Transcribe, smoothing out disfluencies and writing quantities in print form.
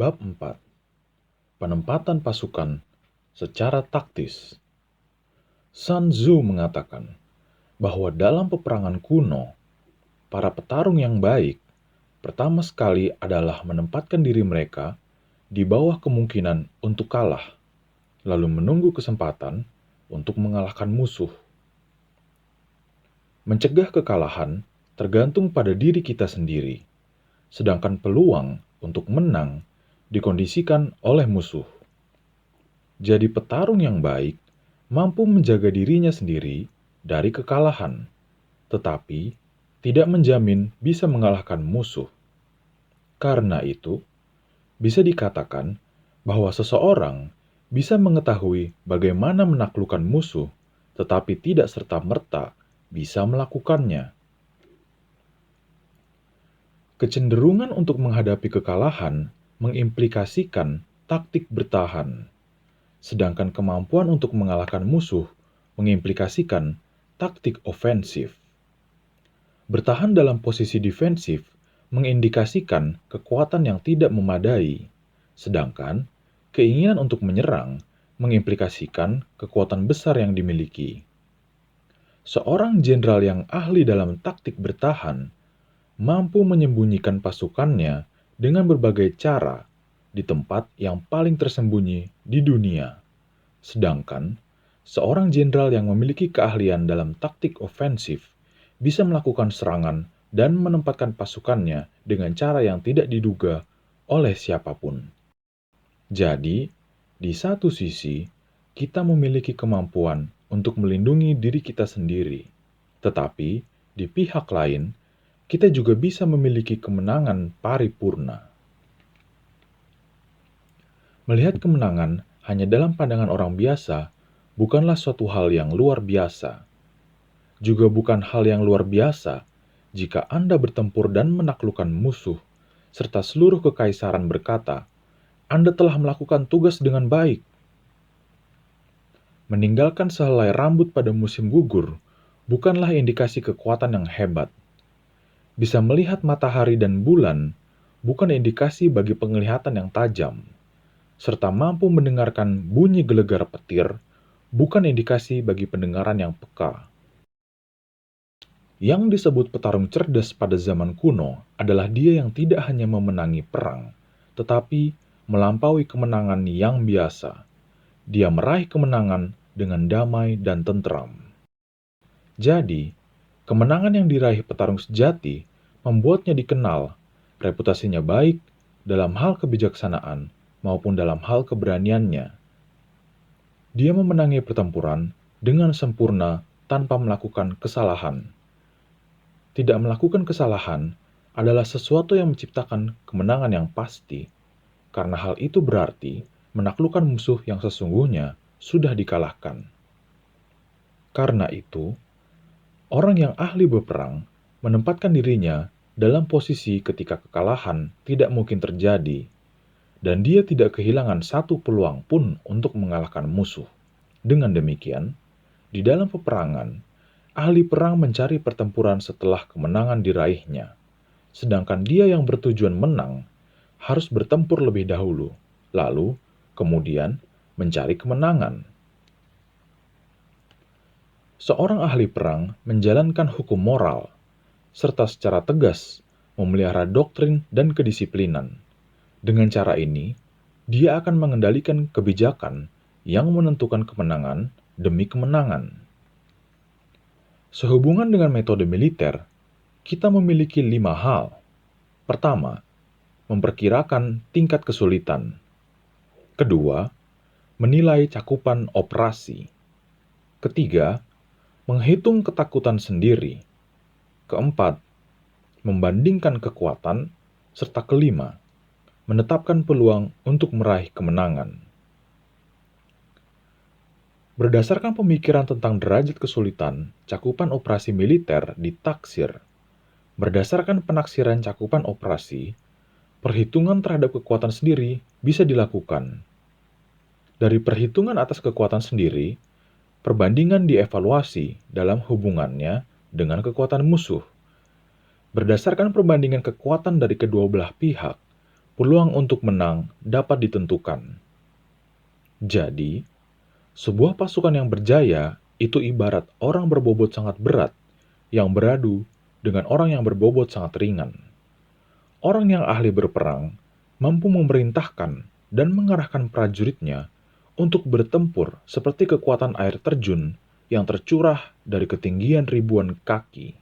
Bab 4. Penempatan pasukan secara taktis. Sun Tzu mengatakan bahwa dalam peperangan kuno, para petarung yang baik pertama sekali adalah menempatkan diri mereka di bawah kemungkinan untuk kalah, lalu menunggu kesempatan untuk mengalahkan musuh. Mencegah kekalahan tergantung pada diri kita sendiri, sedangkan peluang untuk menang dikondisikan oleh musuh. Jadi petarung yang baik mampu menjaga dirinya sendiri dari kekalahan, tetapi tidak menjamin bisa mengalahkan musuh. Karena itu, bisa dikatakan bahwa seseorang bisa mengetahui bagaimana menaklukkan musuh, tetapi tidak serta-merta bisa melakukannya. Kecenderungan untuk menghadapi kekalahan mengimplikasikan taktik bertahan, sedangkan kemampuan untuk mengalahkan musuh mengimplikasikan taktik ofensif. Bertahan dalam posisi defensif mengindikasikan kekuatan yang tidak memadai, sedangkan keinginan untuk menyerang mengimplikasikan kekuatan besar yang dimiliki. Seorang jenderal yang ahli dalam taktik bertahan mampu menyembunyikan pasukannya dengan berbagai cara di tempat yang paling tersembunyi di dunia. Sedangkan seorang jenderal yang memiliki keahlian dalam taktik ofensif bisa melakukan serangan dan menempatkan pasukannya dengan cara yang tidak diduga oleh siapapun. Jadi, di satu sisi, kita memiliki kemampuan untuk melindungi diri kita sendiri, tetapi di pihak lain, kita juga bisa memiliki kemenangan paripurna. Melihat kemenangan hanya dalam pandangan orang biasa bukanlah suatu hal yang luar biasa. Juga bukan hal yang luar biasa jika Anda bertempur dan menaklukkan musuh, serta seluruh kekaisaran berkata, Anda telah melakukan tugas dengan baik. Meninggalkan sehelai rambut pada musim gugur bukanlah indikasi kekuatan yang hebat. Bisa melihat matahari dan bulan bukan indikasi bagi penglihatan yang tajam, serta mampu mendengarkan bunyi gelegar petir bukan indikasi bagi pendengaran yang peka. Yang disebut petarung cerdas pada zaman kuno adalah dia yang tidak hanya memenangi perang, tetapi melampaui kemenangan yang biasa. Dia meraih kemenangan dengan damai dan tentram. Jadi, kemenangan yang diraih petarung sejati membuatnya dikenal, reputasinya baik dalam hal kebijaksanaan maupun dalam hal keberaniannya. Dia memenangi pertempuran dengan sempurna tanpa melakukan kesalahan. Tidak melakukan kesalahan adalah sesuatu yang menciptakan kemenangan yang pasti, karena hal itu berarti menaklukkan musuh yang sesungguhnya sudah dikalahkan. Karena itu, orang yang ahli berperang menempatkan dirinya dalam posisi ketika kekalahan tidak mungkin terjadi, dan dia tidak kehilangan satu peluang pun untuk mengalahkan musuh. Dengan demikian, di dalam peperangan, ahli perang mencari pertempuran setelah kemenangan diraihnya, sedangkan dia yang bertujuan menang harus bertempur lebih dahulu, lalu kemudian mencari kemenangan. Seorang ahli perang menjalankan hukum moral, serta secara tegas memelihara doktrin dan kedisiplinan. Dengan cara ini, dia akan mengendalikan kebijakan yang menentukan kemenangan demi kemenangan. Sehubungan dengan metode militer, kita memiliki 5 hal. Pertama, memperkirakan tingkat kesulitan. Kedua, menilai cakupan operasi. Ketiga, menghitung ketakutan sendiri. Keempat, membandingkan kekuatan. Serta kelima, menetapkan peluang untuk meraih kemenangan. Berdasarkan pemikiran tentang derajat kesulitan, cakupan operasi militer ditaksir. Berdasarkan penaksiran cakupan operasi, perhitungan terhadap kekuatan sendiri bisa dilakukan. Dari perhitungan atas kekuatan sendiri, perbandingan dievaluasi dalam hubungannya dengan kekuatan musuh. Berdasarkan perbandingan kekuatan dari kedua belah pihak, peluang untuk menang dapat ditentukan. Jadi, sebuah pasukan yang berjaya itu ibarat orang berbobot sangat berat yang beradu dengan orang yang berbobot sangat ringan. Orang yang ahli berperang mampu memerintahkan dan mengarahkan prajuritnya untuk bertempur seperti kekuatan air terjun yang tercurah dari ketinggian ribuan kaki.